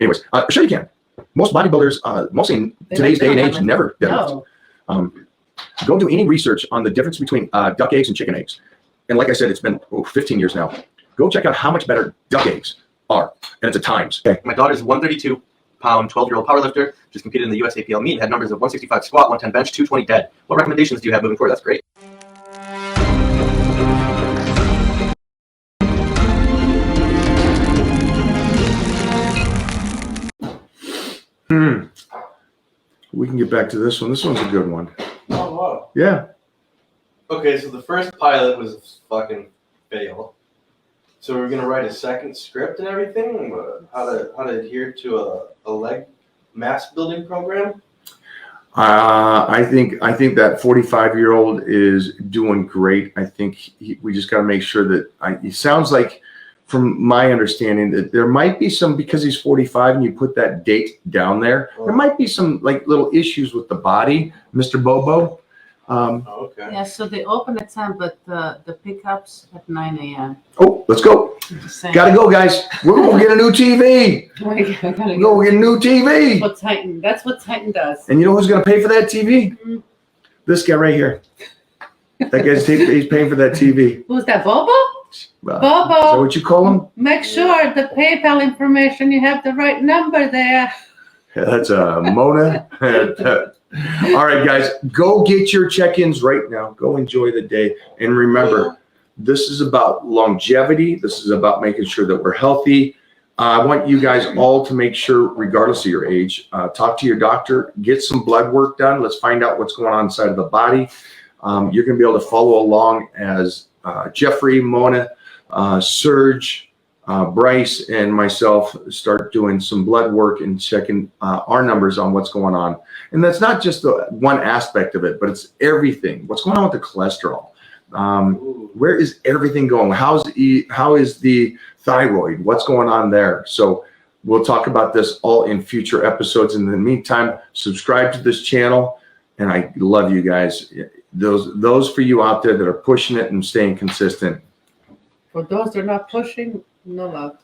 Anyways, sure you can. Most bodybuilders, mostly in today's day and age, never deadlift. No. Go do any research on the difference between duck eggs and chicken eggs. And like I said, it's been 15 years now. Go check out how much better duck eggs are. And it's at times. Okay. My daughter's 132-pound, 12-year-old powerlifter. Just competed in the USAPL meet. Had numbers of 165 squat, 110 bench, 220 dead. What recommendations do you have moving forward? That's great. We can get back to this one. This one's a good one. Oh, wow. Yeah. Okay, so the first pilot was a fucking fail. So we're gonna write a second script and everything. How to adhere to a leg mass building program. I think that 45-year-old is doing great. I think we just got to make sure that it sounds like, from my understanding, that there might be some, because he's 45 and you put that date down there, there might be some like little issues with the body, Mr. Bobo. Okay. Yeah, so they open at 10, but the pickups at 9 a.m. Oh, let's go. Gotta go, guys. We're going to get a new TV. We're We're going to get a new TV. That's what Titan does. And you know who's going to pay for that TV? Mm-hmm. This guy right here. That guy's he's paying for that TV. Who's that, Bobo? Bobo. Is that what you call him? Make sure the PayPal information, you have the right number there. Yeah, that's Mona. All right, guys, go get your check-ins right now. Go enjoy the day. And remember, this is about longevity. This is about making sure that we're healthy. I want you guys all to make sure, regardless of your age, talk to your doctor, get some blood work done. Let's find out what's going on inside of the body. You're going to be able to follow along as Jeffrey, Mona, Serge, Bryce, and myself start doing some blood work and checking our numbers on what's going on. And that's not just the one aspect of it, but it's everything. What's going on with the cholesterol? Where is everything going? How is the thyroid? What's going on there? So we'll talk about this all in future episodes. In the meantime, subscribe to this channel. And I love you guys. Those for you out there that are pushing it and staying consistent. For those that are not pushing, no love.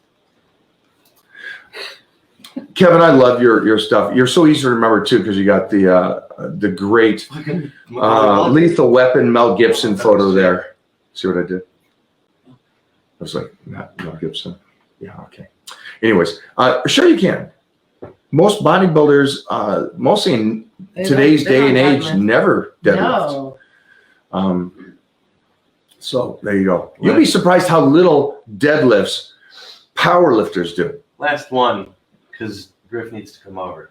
Kevin, I love your stuff. You're so easy to remember too, because you got the great Lethal Weapon Mel Gibson photo there. See what I did? I was like, not Mel Gibson. Yeah, okay. Anyways, sure you can. Most bodybuilders, mostly in today's day and age, never deadlift. No. So there you go. You'll be surprised how little deadlifts power lifters do. Last one, because Griff needs to come over.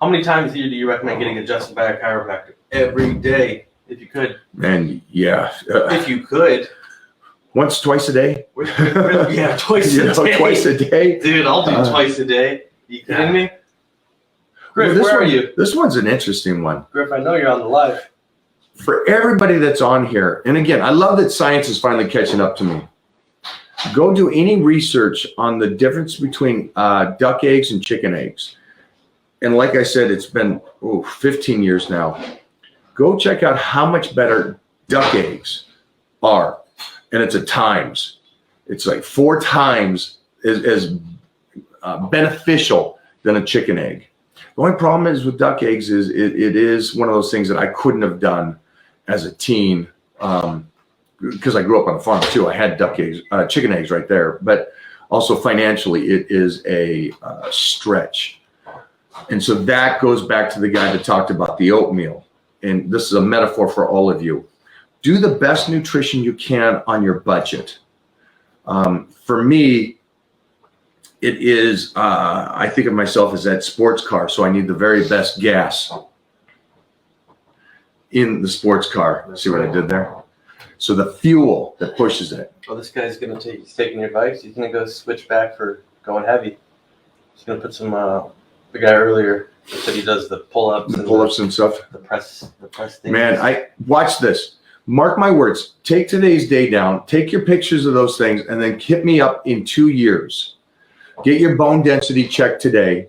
How many times a year do you recommend getting adjusted by a chiropractor? Every day, if you could. And yeah. If you could. Once, twice a day? Yeah, twice a day. Twice a day? Dude, I'll do twice a day. You kidding me? Griff, well, where are you? This one's an interesting one. Griff, I know you're on the live. For everybody that's on here, and again, I love that science is finally catching up to me. Go do any research on the difference between duck eggs and chicken eggs. And like I said, it's been 15 years now. Go check out how much better duck eggs are. And it's at times. It's like 4 times as beneficial than a chicken egg. The only problem is with duck eggs is it is one of those things that I couldn't have done as a teen, because I grew up on a farm too. I had duck eggs, chicken eggs right there, but also financially it is a stretch. And so that goes back to the guy that talked about the oatmeal. And this is a metaphor for all of you. Do the best nutrition you can on your budget. For me, it is, I think of myself as that sports car. So I need the very best gas in the sports car. See what I did there? So the fuel that pushes it. Oh, this guy's he's taking your advice. He's gonna go switch back for going heavy. He's gonna put some, the guy earlier said he does the pull-ups and stuff. The press thing. Man, I watch this. Mark my words. Take today's day down. Take your pictures of those things and then hit me up in 2 years. Get your bone density checked today,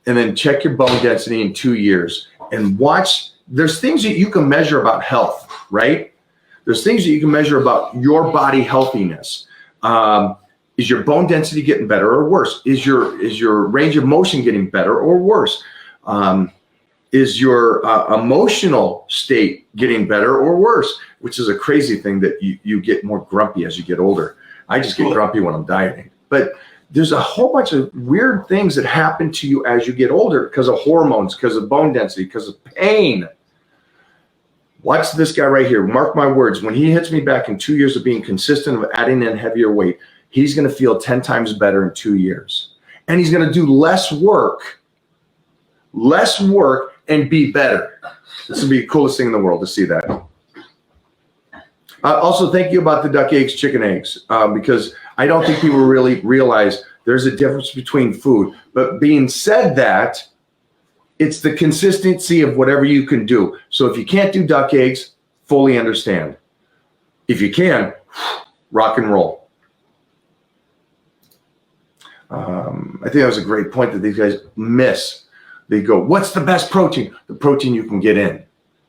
and then check your bone density in 2 years. And watch, there's things that you can measure about health, right? There's things that you can measure about your body healthiness. Is your bone density getting better or worse? Is your range of motion getting better or worse? Is your emotional state getting better or worse? Which is a crazy thing that you get more grumpy as you get older. I just get grumpy when I'm dieting. But there's a whole bunch of weird things that happen to you as you get older because of hormones, because of bone density, because of pain. Watch this guy right here. Mark my words. When he hits me back in 2 years of being consistent, of adding in heavier weight, he's going to feel 10 times better in 2 years. And he's going to do less work and be better. This would be the coolest thing in the world to see that. Also, thank you about the duck eggs, chicken eggs, because I don't think people really realize there's a difference between food. But being said that, it's the consistency of whatever you can do. So if you can't do duck eggs, fully understand. If you can, rock and roll. I think that was a great point that these guys miss. They go, what's the best protein? The protein you can get in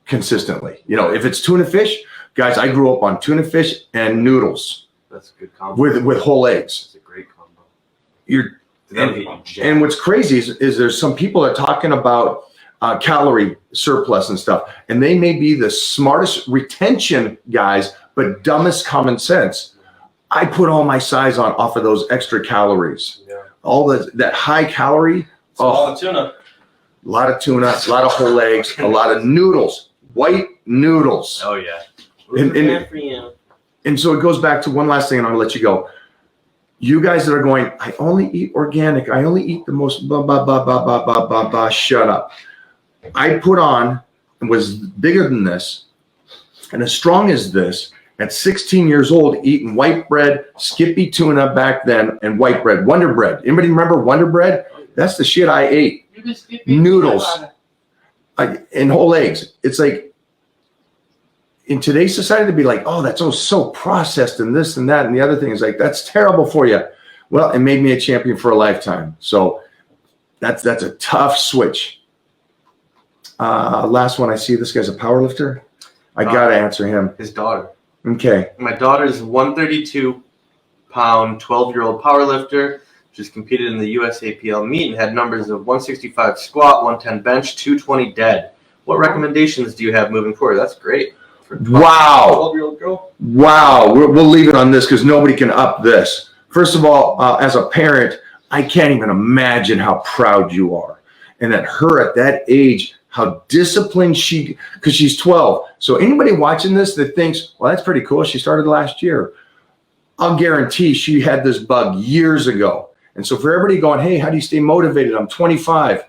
consistently. You know, if it's tuna fish, guys, I grew up on tuna fish and noodles. That's a good combo. With whole eggs. That's a great combo. And what's crazy is there's some people that are talking about calorie surplus and stuff, and they may be the smartest retention guys, but dumbest common sense. I put all my size on off of those extra calories. Yeah. All that high calorie. A lot of tuna. A lot of tuna, a lot of whole eggs, a lot of noodles, white noodles. Oh yeah. And so it goes back to one last thing, and I'll let you go. You guys that are going, I only eat organic. I only eat the most blah, blah, blah, blah, blah, blah, blah, blah. Shut up. I put on and was bigger than this and as strong as this at 16 years old, eating white bread, Skippy tuna back then, and white bread, Wonder Bread. Anybody remember Wonder Bread? That's the shit I ate. Noodles and whole eggs. It's like, in today's society, to be like, oh, that's so processed and this and that and the other thing is like, that's terrible for you. Well, it made me a champion for a lifetime. So that's a tough switch. Last one I see, this guy's a power lifter. I got to answer him. His daughter. Okay. My daughter's 132-pound, 12-year-old power lifter. Just competed in the USAPL meet and had numbers of 165 squat, 110 bench, 220 dead. What recommendations do you have moving forward? That's great. Wow. 12-year-old girl. Wow. We'll leave it on this because nobody can up this. First of all, as a parent, I can't even imagine how proud you are. And that her at that age, how disciplined because she's 12. So anybody watching this that thinks, well, that's pretty cool. She started last year. I'll guarantee she had this bug years ago. And so for everybody going, hey, how do you stay motivated? I'm 25.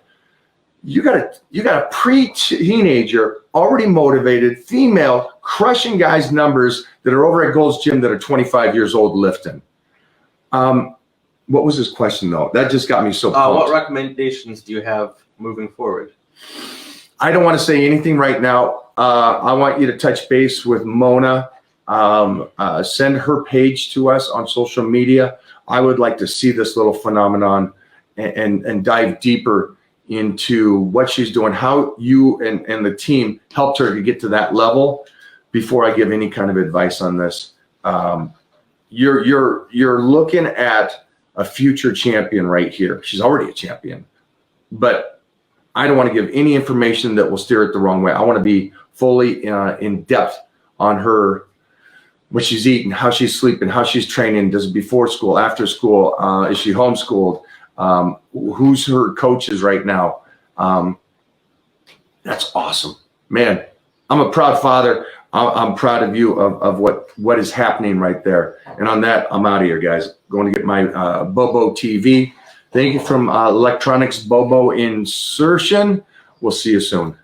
You got a pre-teenager, already motivated, female, crushing guys' numbers that are over at Gold's Gym that are 25 years old lifting. What was his question, though? That just got me so pumped. What recommendations do you have moving forward? I don't want to say anything right now. I want you to touch base with Mona. Send her page to us on social media. I would like to see this little phenomenon and dive deeper into what she's doing, how you and the team helped her to get to that level before I give any kind of advice on this. You're looking at a future champion right here. She's already a champion, but I don't want to give any information that will steer it the wrong way. I want to be fully in depth on her, what she's eating, how she's sleeping, how she's training, does it before school, after school, is she homeschooled, who's her coaches right now. That's awesome, man. I'm a proud father. I'm proud of you of what is happening right there. And on that, I'm out of here, guys. Going to get my Bobo TV. Thank you from Electronics Bobo Insertion. We'll see you soon.